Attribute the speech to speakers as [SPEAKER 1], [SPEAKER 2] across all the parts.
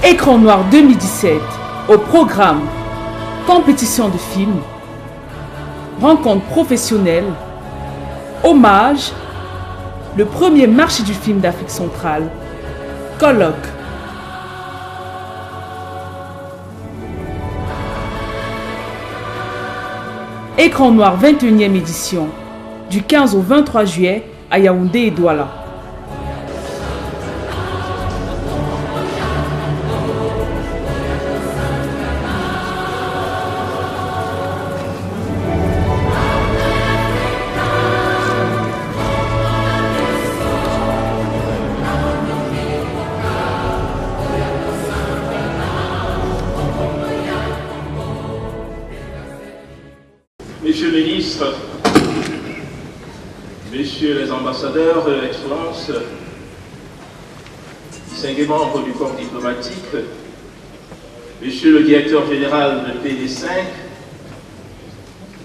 [SPEAKER 1] Écran noir 2017, au programme compétition de films, rencontre professionnelle, hommage, le premier marché du film d'Afrique centrale, colloque. Écran noir 21e édition, du 15 au 23 juillet à Yaoundé et Douala.
[SPEAKER 2] Monsieur le ministre, Messieurs les ambassadeurs, Excellences, distingués membres du corps diplomatique, Monsieur le directeur général de PD5,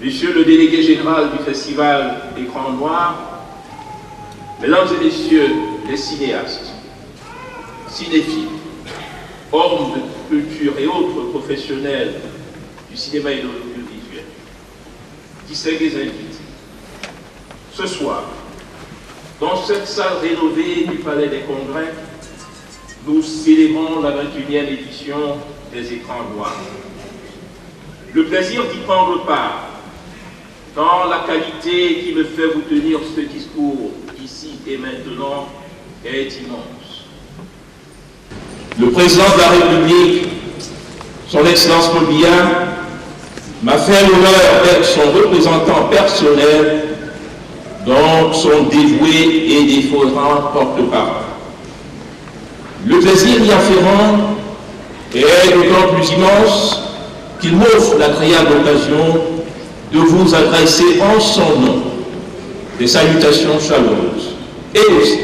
[SPEAKER 2] Monsieur le délégué général du festival Écran Noir, Mesdames et Messieurs les cinéastes, cinéphiles, hommes de culture et autres professionnels du cinéma et de l'audiovisuel, distingués invités. Ce soir, dans cette salle rénovée du Palais des Congrès, nous célébrons la 21e édition des Écrans Noirs. Le plaisir d'y prendre part, dans la qualité qui me fait vous tenir ce discours ici et maintenant, est immense. Le président de la République, son Excellence Paul Biya, m'a fait l'honneur d'être son représentant personnel, donc son dévoué et défaillant porte-parole. Le plaisir y afférent est d'autant plus immense qu'il m'offre l'agréable occasion de vous adresser en son nom des salutations chaleureuses et aussi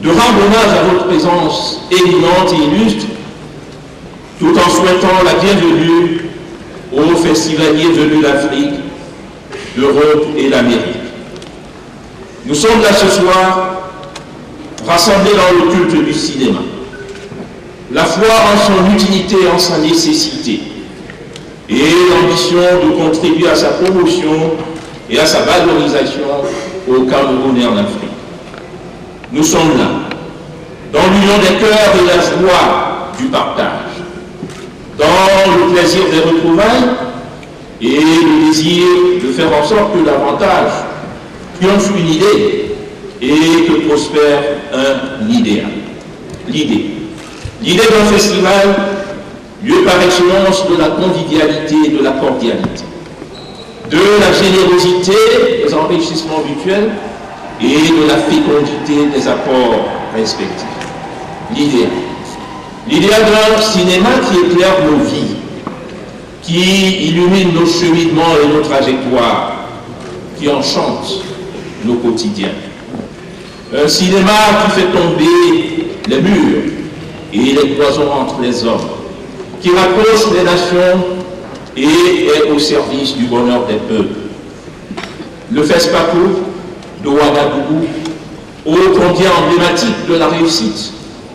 [SPEAKER 2] de rendre hommage à votre présence éminente et illustre, tout en souhaitant la bienvenue aux festivaliers venus d'Afrique, d'Europe et d'Amérique. Nous sommes là ce soir, rassemblés dans le culte du cinéma. La foi en son utilité et en sa nécessité, et l'ambition de contribuer à sa promotion et à sa valorisation au Cameroun et en Afrique. Nous sommes là, dans l'union des cœurs et la joie du partage, dans le plaisir des retrouvailles et le désir de faire en sorte que davantage triomphe une idée et que prospère un idéal. L'idée d'un festival, lieu par excellence de la convivialité et de la cordialité, de la générosité des enrichissements mutuels et de la fécondité des apports respectifs. L'idéal d'un cinéma qui éclaire nos vies, qui illumine nos cheminements et nos trajectoires, qui enchante nos quotidiens. Un cinéma qui fait tomber les murs et les cloisons entre les hommes, qui rapproche les nations et est au service du bonheur des peuples. Le FESPACO de Ouagadougou, ô combien emblématique de la réussite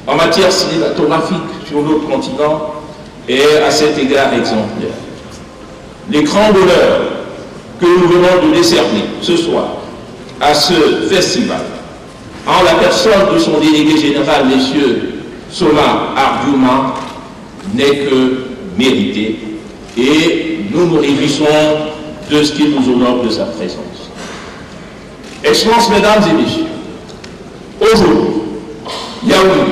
[SPEAKER 2] en matière cinématographique sur notre continent, est à cet égard exemplaire. L'écran d'honneur que nous venons de décerner ce soir à ce festival, en la personne de son délégué général, M. Soma Ardouma, n'est que mérité et nous nous réjouissons de ce qui nous honore de sa présence. Excellences, Mesdames et Messieurs, aujourd'hui, Yaoundé,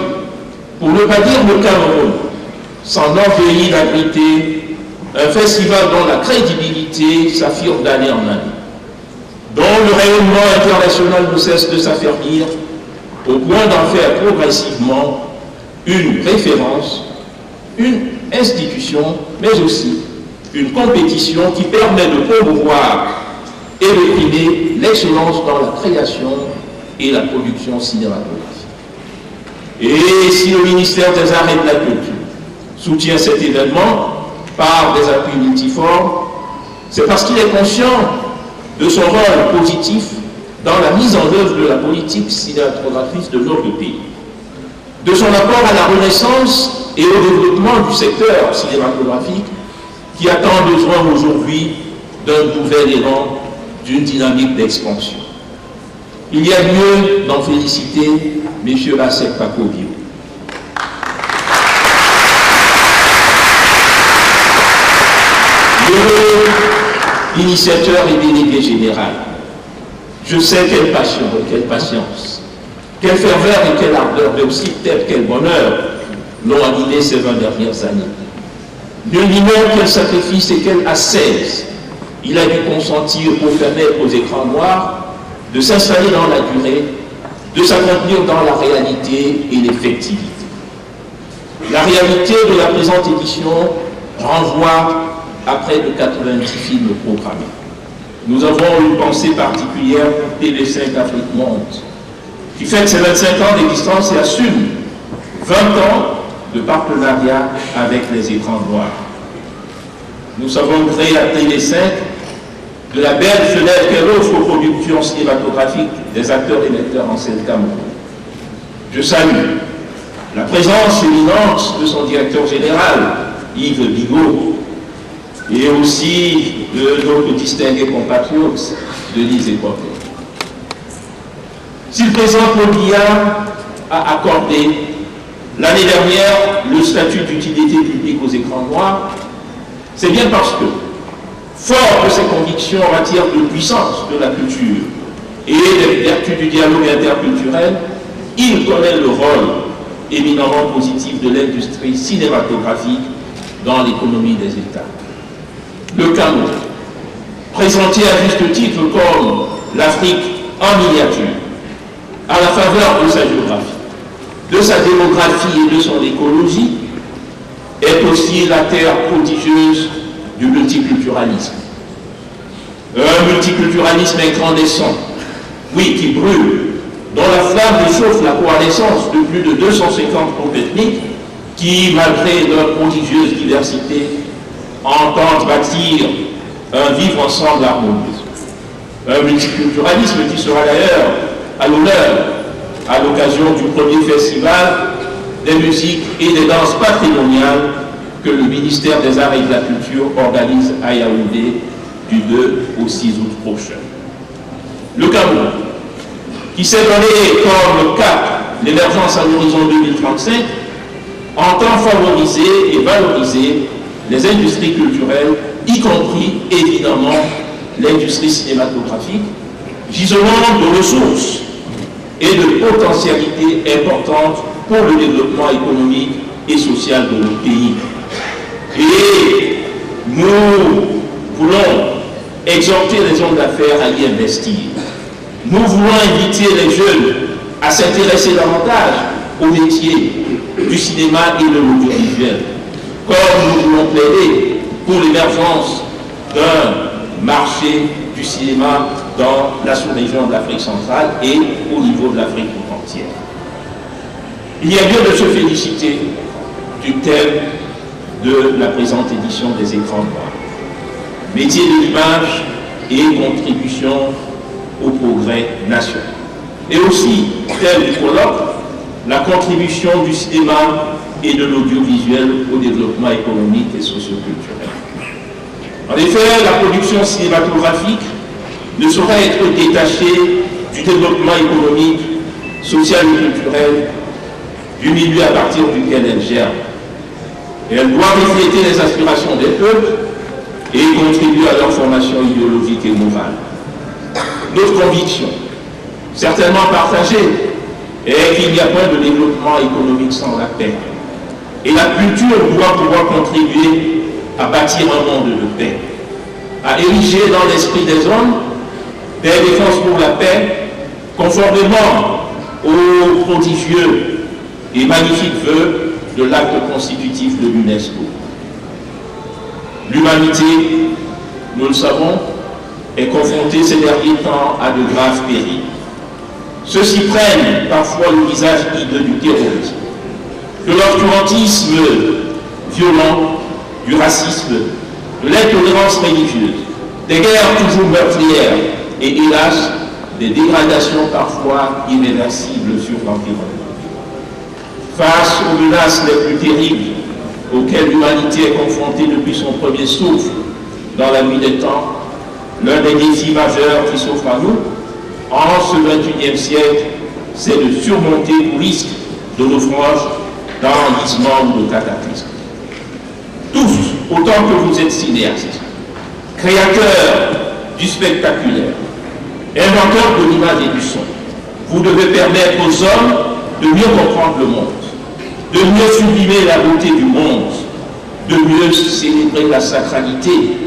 [SPEAKER 2] pour ne pas dire le Cameroun, s'enorgueillit d'abriter un festival dont la crédibilité s'affirme d'année en année, dont le rayonnement international ne cesse de s'affermir au point d'en faire progressivement une référence, une institution, mais aussi une compétition qui permet de promouvoir et de primer l'excellence dans la création et la production cinématographique. Et si le ministère des Arts et de la Culture soutient cet événement par des appuis multiformes, c'est parce qu'il est conscient de son rôle positif dans la mise en œuvre de la politique cinématographique de notre pays, de son apport à la renaissance et au développement du secteur cinématographique qui a tant besoin aujourd'hui d'un nouvel élan, d'une dynamique d'expansion. Il y a lieu d'en féliciter M. Lacek Pacobio. Initiateur et délégué général. Je sais quelle passion, quelle patience, quelle ferveur et quelle ardeur, mais aussi peut-être quel bonheur l'ont animé ces 20 dernières années. Nul n'ignore quel sacrifice et quelle ascèse il a dû consentir pour permettre aux écrans noirs de s'installer dans la durée, de s'accomplir dans la réalité et l'effectivité. La réalité de la présente édition renvoie à près de 90 films programmés. Nous avons une pensée particulière pour TV5 Afrique Monde, qui fête ses 25 ans d'existence et assume 20 ans de partenariat avec les écrans noirs. Nous savons créer à TV5 de la belle fenêtre qu'elle offre aux productions cinématographiques des acteurs et lecteurs en Seine-Cameroun. Je salue la présence éminente de son directeur général, Yves Bigot, et aussi de notre distingué compatriote, Denise Epoque. Si le président Paul Biya a accordé l'année dernière le statut d'utilité publique aux écrans noirs, c'est bien parce que, fort de ses convictions en matière de puissance de la culture et des vertus du dialogue interculturel, il connaît le rôle éminemment positif de l'industrie cinématographique dans l'économie des États. Le Cameroun, présenté à juste titre comme l'Afrique en miniature, à la faveur de sa géographie, de sa démographie et de son écologie, est aussi la terre prodigieuse du multiculturalisme. Un multiculturalisme incandescent, oui, qui brûle, dont la flamme réchauffe la coalescence de plus de 250 groupes ethniques qui, malgré leur prodigieuse diversité, entendent bâtir un vivre ensemble harmonieux. Un multiculturalisme qui sera d'ailleurs à l'honneur à l'occasion du premier festival des musiques et des danses patrimoniales que le ministère des Arts et de la Culture organise à Yaoundé du 2 au 6 août prochain. Le Cameroun, qui s'est donné comme cap l'émergence à l'horizon 2035, entend favoriser et valoriser les industries culturelles, y compris évidemment l'industrie cinématographique, gisements de ressources et de potentialités importantes pour le développement économique et social de notre pays. Et nous voulons exhorter les hommes d'affaires à y investir. Nous voulons inviter les jeunes à s'intéresser davantage au métier du cinéma et de l'audiovisuel, comme nous voulons plaider pour l'émergence d'un marché du cinéma dans la sous-région de l'Afrique centrale et au niveau de l'Afrique tout entière. Il y a lieu de se féliciter du thème de la présente édition des écrans noirs. Métier de l'image et contribution au progrès national. Et aussi, thème du colloque, la contribution du cinéma et de l'audiovisuel au développement économique et socio-culturel. En effet, la production cinématographique ne saurait être détachée du développement économique, social et culturel du milieu à partir duquel elle germe. Et elle doit refléter les aspirations des peuples et contribuer à leur formation idéologique et morale. Notre conviction, certainement partagée, est qu'il n'y a pas de développement économique sans la paix. Et la culture doit pouvoir contribuer à bâtir un monde de paix, à ériger dans l'esprit des hommes des défenses pour la paix, conformément aux prodigieux et magnifiques vœux de l'acte constitutif de l'UNESCO. L'humanité, nous le savons, est confrontée ces derniers temps à de graves périls. Ceux-ci prennent parfois le visage hideux du terrorisme, de l'obscurantisme violent, du racisme, de l'intolérance religieuse, des guerres toujours meurtrières et hélas, des dégradations parfois irréversibles sur l'environnement. Face face aux menaces les plus terribles auxquelles l'humanité est confrontée depuis son premier souffle dans la nuit des temps, l'un des défis majeurs qui s'offre à nous en ce XXIe siècle, c'est de surmonter le risque de naufrage, d'enlisement ou de cataclysme. Tous, autant que vous êtes cinéastes, créateurs du spectaculaire, inventeurs de l'image et du son, vous devez permettre aux hommes de mieux comprendre le monde, de mieux sublimer la beauté du monde, de mieux célébrer la sacralité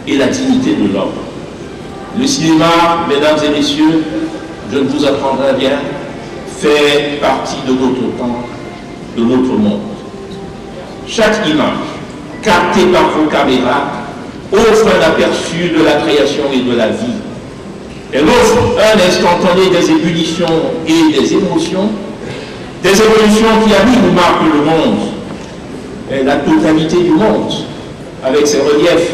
[SPEAKER 2] et la dignité de l'homme. Le cinéma, mesdames et messieurs, je ne vous apprendrai rien, fait partie de notre temps, de notre monde. Chaque image, captée par vos caméras, offre un aperçu de la création et de la vie. Elle offre un instantané des ébullitions et des émotions qui animent ou marquent le monde, et la totalité du monde, avec ses reliefs,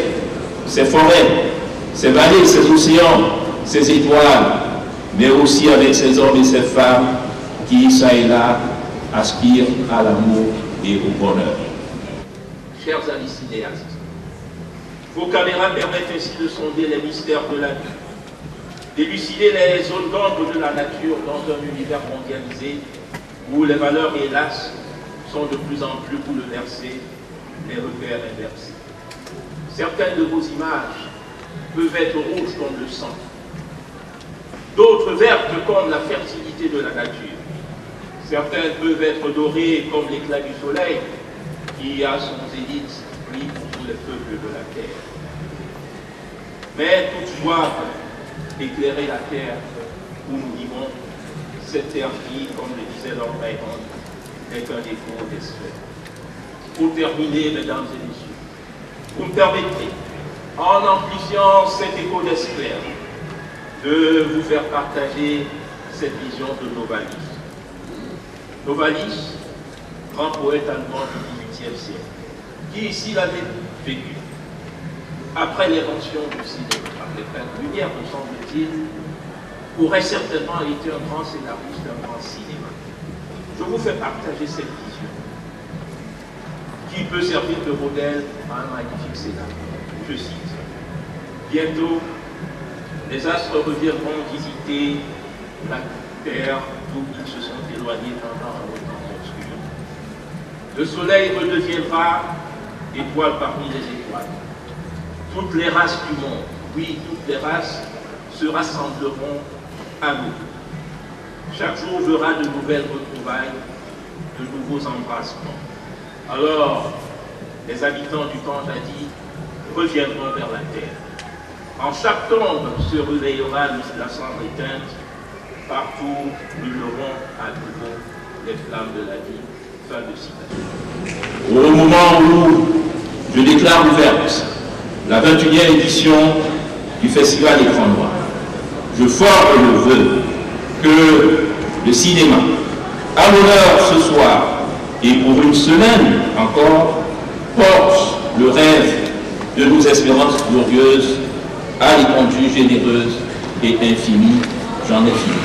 [SPEAKER 2] ses forêts, ses vallées, ses océans, ses étoiles, mais aussi avec ses hommes et ses femmes qui, ça et là, aspirent à l'amour et au bonheur. Chers amis cinéastes, vos caméras permettent ainsi de sonder les mystères de la vie, d'élucider les zones d'ombre de la nature dans un univers mondialisé où les valeurs, hélas, sont de plus en plus bouleversées, les repères inversés. Certaines de vos images peuvent être rouges comme le sang, d'autres vertes comme la fertilité de la nature. Certaines peuvent être dorées comme l'éclat du soleil qui, à son zénith, brille pour tous les peuples de la terre. Mais toutes doivent éclairer la terre où nous vivons, cette terre qui, comme le disait Lord Byron, n'est qu'un écho des sphères. Pour terminer, mesdames et messieurs, vous me permettrez, en amplifiant cet écho des sphères, de vous faire partager cette vision de Novalis. Novalis, grand poète allemand du XVIIIe siècle, qui ici l'avait vécu. Après l'invention du cinéma, par les frères Lumière, me semble-t-il, aurait certainement été un grand scénariste, un grand cinéma. Je vous fais partager cette vision, qui peut servir de modèle à un magnifique scénario. Je cite, « Bientôt, les astres reviendront visiter la terre d'où ils se sont éloignés pendant un temps obscur. Le soleil redeviendra étoile parmi les étoiles. Toutes les races du monde, oui, toutes les races, se rassembleront à nous. Chaque jour verra de nouvelles retrouvailles, de nouveaux embrassements. Alors, les habitants du temps jadis reviendront vers la terre. En chaque tombe se réveillera la cendre éteinte. Partout, brûleront à nouveau les flammes de la vie. » Fin de citation. Au moment où je déclare ouverte la 21e édition du Festival Écran Noir, je forme le vœu que le cinéma, à l'honneur ce soir et pour une semaine encore, porte le rêve de nos espérances glorieuses à l'étendue généreuse et infinie. J'en ai fini.